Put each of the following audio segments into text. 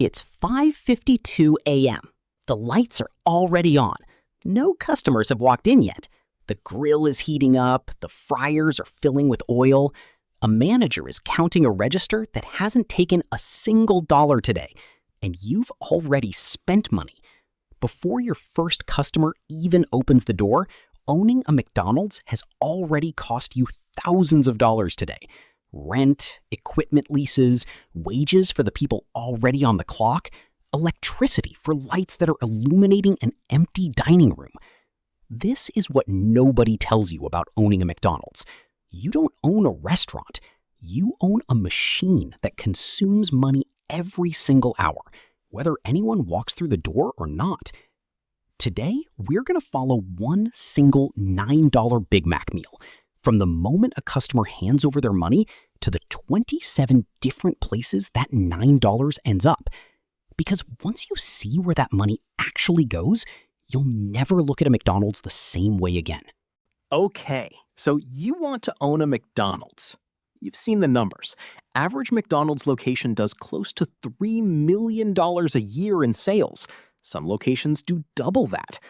It's 5:52 a.m. The lights are already on. No customers have walked in yet. The grill is heating up, the fryers are filling with oil. A manager is counting a register that hasn't taken a single dollar today, and you've already spent money. Before your first customer even opens the door, owning a McDonald's has already cost you thousands of dollars today. Rent, equipment leases, wages for the people already on the clock, electricity for lights that are illuminating an empty dining room. This is what nobody tells you about owning a McDonald's. You don't own a restaurant. You own a machine that consumes money every single hour, whether anyone walks through the door or not. Today, we're going to follow one single $9 Big Mac meal, from the moment a customer hands over their money to the 27 different places that $9 ends up. Because once you see where that money actually goes, you'll never look at a McDonald's the same way again. Okay, so you want to own a McDonald's. You've seen the numbers. Average McDonald's location does close to $3 million a year in sales. Some locations do double that.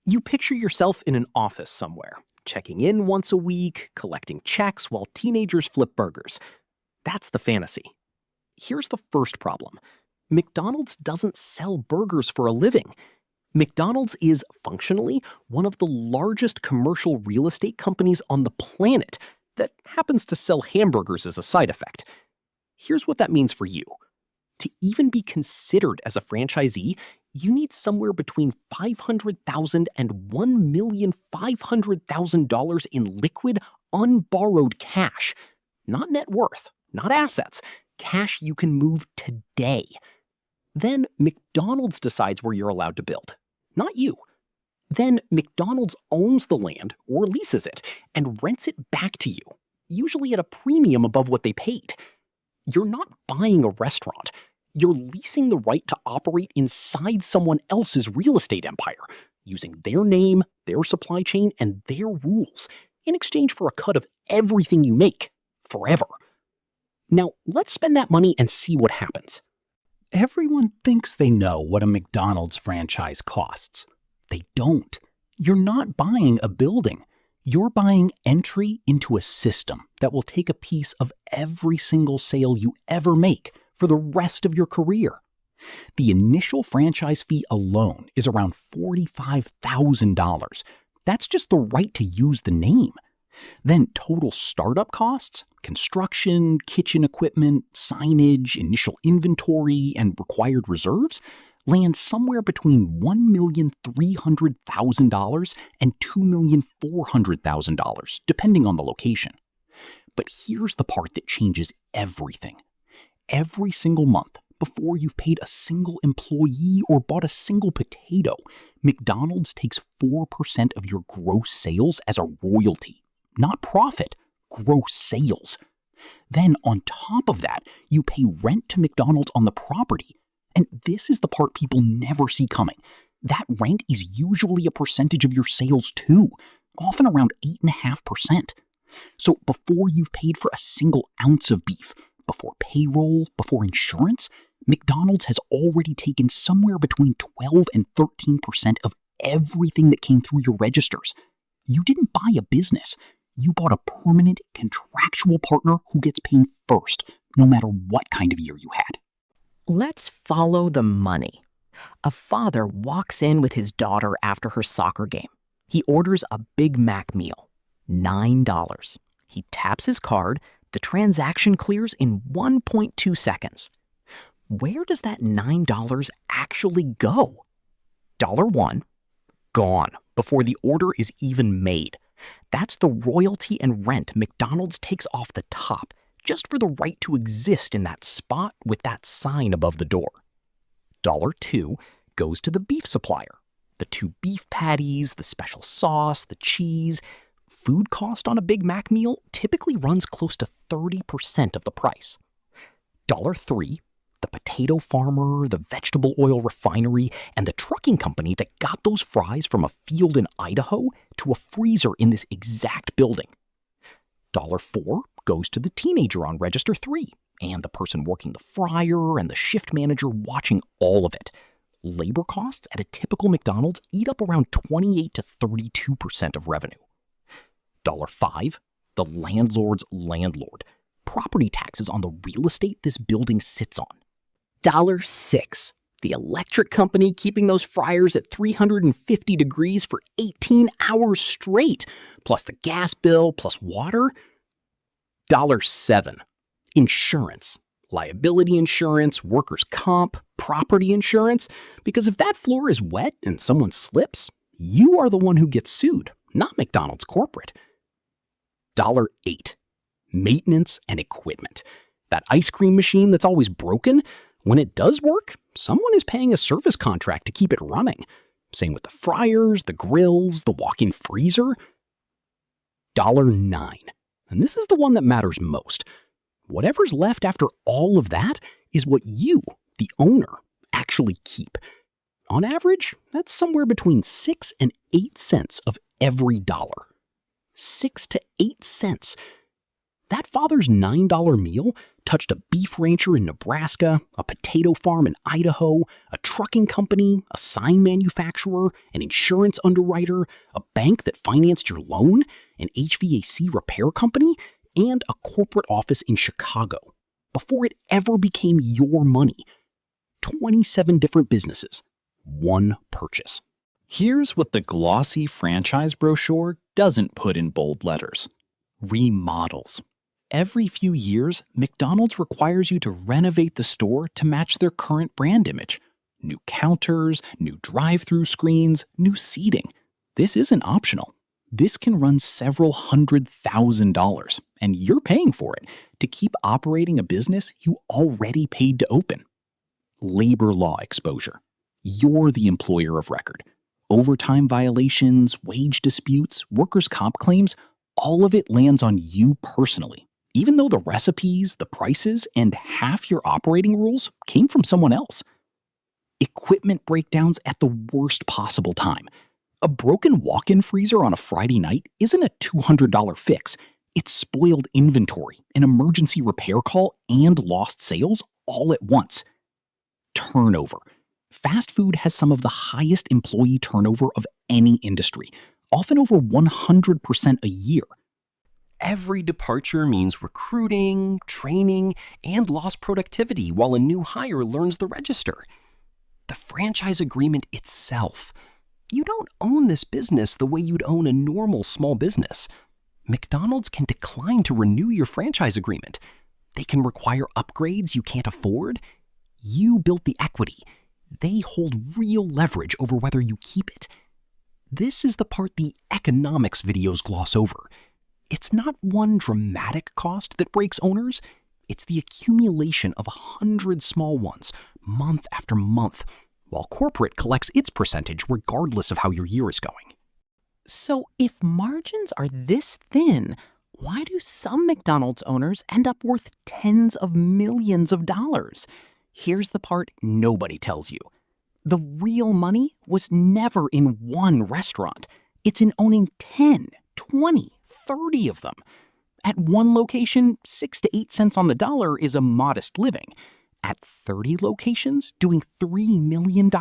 You picture yourself in an office somewhere, checking in once a week, collecting checks while teenagers flip burgers. That's the fantasy. Here's the first problem. McDonald's doesn't sell burgers for a living. McDonald's is, functionally, one of the largest commercial real estate companies on the planet that happens to sell hamburgers as a side effect. Here's what that means for you. To even be considered as a franchisee, you need somewhere between $500,000 and $1,500,000 in liquid, unborrowed cash. Not net worth, not assets, cash you can move today. Then McDonald's decides where you're allowed to build, not you. Then McDonald's owns the land or leases it and rents it back to you, usually at a premium above what they paid. You're not buying a restaurant. You're leasing the right to operate inside someone else's real estate empire, using their name, their supply chain, and their rules in exchange for a cut of everything you make, forever. Now, let's spend that money and see what happens. Everyone thinks they know what a McDonald's franchise costs. They don't. You're not buying a building. You're buying entry into a system that will take a piece of every single sale you ever make for the rest of your career. The initial franchise fee alone is around $45,000. That's just the right to use the name. Then total startup costs, construction, kitchen equipment, signage, initial inventory, and required reserves land somewhere between $1,300,000 and $2,400,000, depending on the location. But here's the part that changes everything. Every single month, before you've paid a single employee or bought a single potato, McDonald's takes 4% of your gross sales as a royalty. Not profit, gross sales. Then on top of that, you pay rent to McDonald's on the property. And this is the part people never see coming. That rent is usually a percentage of your sales too, often around 8.5%. So before you've paid for a single ounce of beef, before payroll, before insurance, McDonald's has already taken somewhere between 12 and 13% of everything that came through your registers. You didn't buy a business. You bought a permanent, contractual partner who gets paid first, no matter what kind of year you had. Let's follow the money. A father walks in with his daughter after her soccer game. He orders a Big Mac meal, $9. He taps his card. The transaction clears in 1.2 seconds. Where does that $9 actually go? $1, gone before the order is even made. That's the royalty and rent McDonald's takes off the top, just for the right to exist in that spot with that sign above the door. $2 goes to the beef supplier. The 2 beef patties, the special sauce, the cheese. Food cost on a Big Mac meal typically runs close to 30% of the price. $3, the potato farmer, the vegetable oil refinery, and the trucking company that got those fries from a field in Idaho to a freezer in this exact building. $4 goes to the teenager on Register 3, and the person working the fryer and the shift manager watching all of it. Labor costs at a typical McDonald's eat up around 28 to 32% of revenue. $5, the landlord's landlord. Property taxes on the real estate this building sits on. $6, the electric company keeping those fryers at 350 degrees for 18 hours straight, plus the gas bill, plus water. $7, insurance. Liability insurance, workers' comp, property insurance, because if that floor is wet and someone slips, you are the one who gets sued, not McDonald's corporate. $8, maintenance and equipment. That ice cream machine that's always broken, when it does work, someone is paying a service contract to keep it running. Same with the fryers, the grills, the walk-in freezer. $9, and this is the one that matters most. Whatever's left after all of that is what you, the owner, actually keep. On average, that's somewhere between 6 and 8 cents of every dollar. 6 to 8 cents. That father's $9 meal touched a beef rancher in Nebraska, a potato farm in Idaho, a trucking company, a sign manufacturer, an insurance underwriter, a bank that financed your loan, an HVAC repair company, and a corporate office in Chicago, before it ever became your money. 27 different businesses, one purchase. Here's what the glossy franchise brochure doesn't put in bold letters. Remodels. Every few years, McDonald's requires you to renovate the store to match their current brand image. New counters, new drive-through screens, new seating. This isn't optional. This can run several $100,000, and you're paying for it to keep operating a business you already paid to open. Labor law exposure. You're the employer of record. Overtime violations, wage disputes, workers' comp claims, all of it lands on you personally, even though the recipes, the prices, and half your operating rules came from someone else. Equipment breakdowns at the worst possible time. A broken walk-in freezer on a Friday night isn't a $200 fix. It's spoiled inventory, an emergency repair call, and lost sales all at once. Turnover. Fast food has some of the highest employee turnover of any industry, often over 100% a year. Every departure means recruiting, training, and lost productivity while a new hire learns the register. The franchise agreement itself. You don't own this business the way you'd own a normal small business. McDonald's can decline to renew your franchise agreement. They can require upgrades you can't afford. You built the equity. They hold real leverage over whether you keep it. This is the part the economics videos gloss over. It's not one dramatic cost that breaks owners. It's the accumulation of 100 small ones, month after month, while corporate collects its percentage regardless of how your year is going. So if margins are this thin, why do some McDonald's owners end up worth tens of millions of dollars? Here's the part nobody tells you. The real money was never in one restaurant. It's in owning 10, 20, 30 of them. At one location, 6 to 8 cents on the dollar is a modest living. At 30 locations, doing $3 million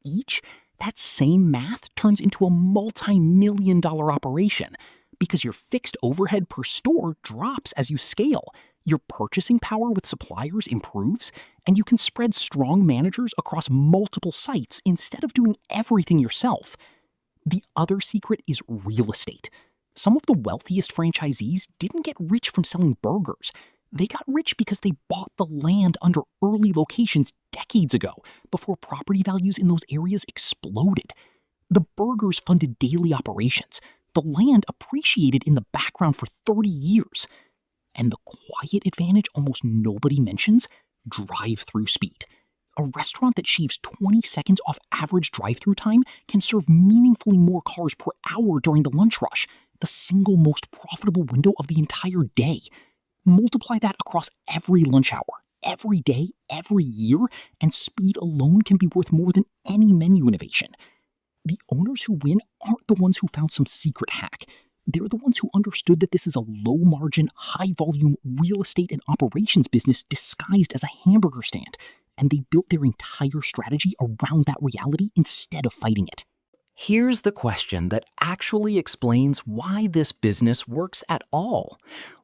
each, that same math turns into a multi-million-dollar operation because your fixed overhead per store drops as you scale. Your purchasing power with suppliers improves, and you can spread strong managers across multiple sites instead of doing everything yourself. The other secret is real estate. Some of the wealthiest franchisees didn't get rich from selling burgers. They got rich because they bought the land under early locations decades ago, before property values in those areas exploded. The burgers funded daily operations. The land appreciated in the background for 30 years. And the quiet advantage almost nobody mentions, drive-through speed. A restaurant that shaves 20 seconds off average drive-through time can serve meaningfully more cars per hour during the lunch rush, the single most profitable window of the entire day. Multiply that across every lunch hour, every day, every year, and speed alone can be worth more than any menu innovation. The owners who win aren't the ones who found some secret hack. They're the ones who understood that this is a low-margin, high-volume real estate and operations business disguised as a hamburger stand, and they built their entire strategy around that reality instead of fighting it. Here's the question that actually explains why this business works at all.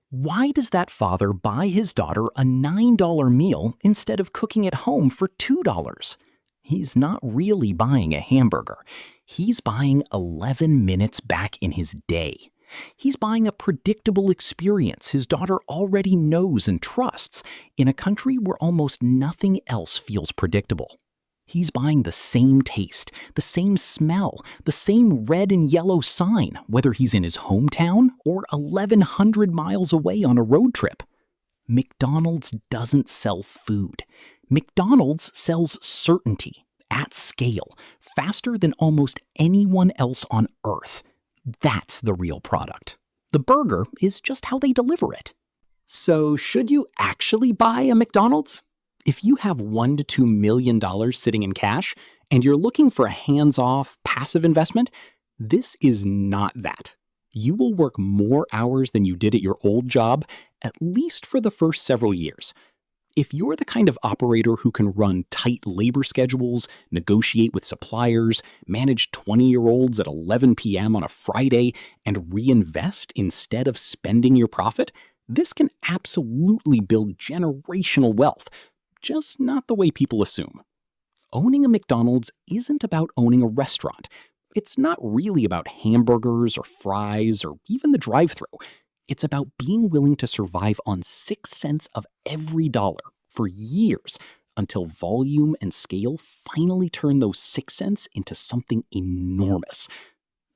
Why does that father buy his daughter a $9 meal instead of cooking at home for $2? He's not really buying a hamburger. He's buying 11 minutes back in his day. He's buying a predictable experience his daughter already knows and trusts in a country where almost nothing else feels predictable. He's buying the same taste, the same smell, the same red and yellow sign, whether he's in his hometown or 1,100 miles away on a road trip. McDonald's doesn't sell food. McDonald's sells certainty at scale, faster than almost anyone else on earth. That's the real product. The burger is just how they deliver it. So should you actually buy a McDonald's? If you have $1 to $2 million sitting in cash and you're looking for a hands-off, passive investment, this is not that. You will work more hours than you did at your old job, at least for the first several years. If you're the kind of operator who can run tight labor schedules, negotiate with suppliers, manage 20-year-olds at 11 p.m. on a Friday, and reinvest instead of spending your profit, this can absolutely build generational wealth, just not the way people assume. Owning a McDonald's isn't about owning a restaurant. It's not really about hamburgers or fries or even the drive-thru. It's about being willing to survive on 6 cents of every dollar for years until volume and scale finally turn those 6 cents into something enormous.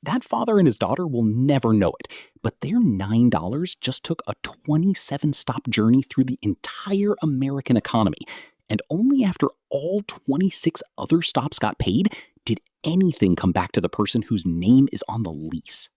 That father and his daughter will never know it, but their $9 just took a 27-stop journey through the entire American economy, and only after all 26 other stops got paid did anything come back to the person whose name is on the lease.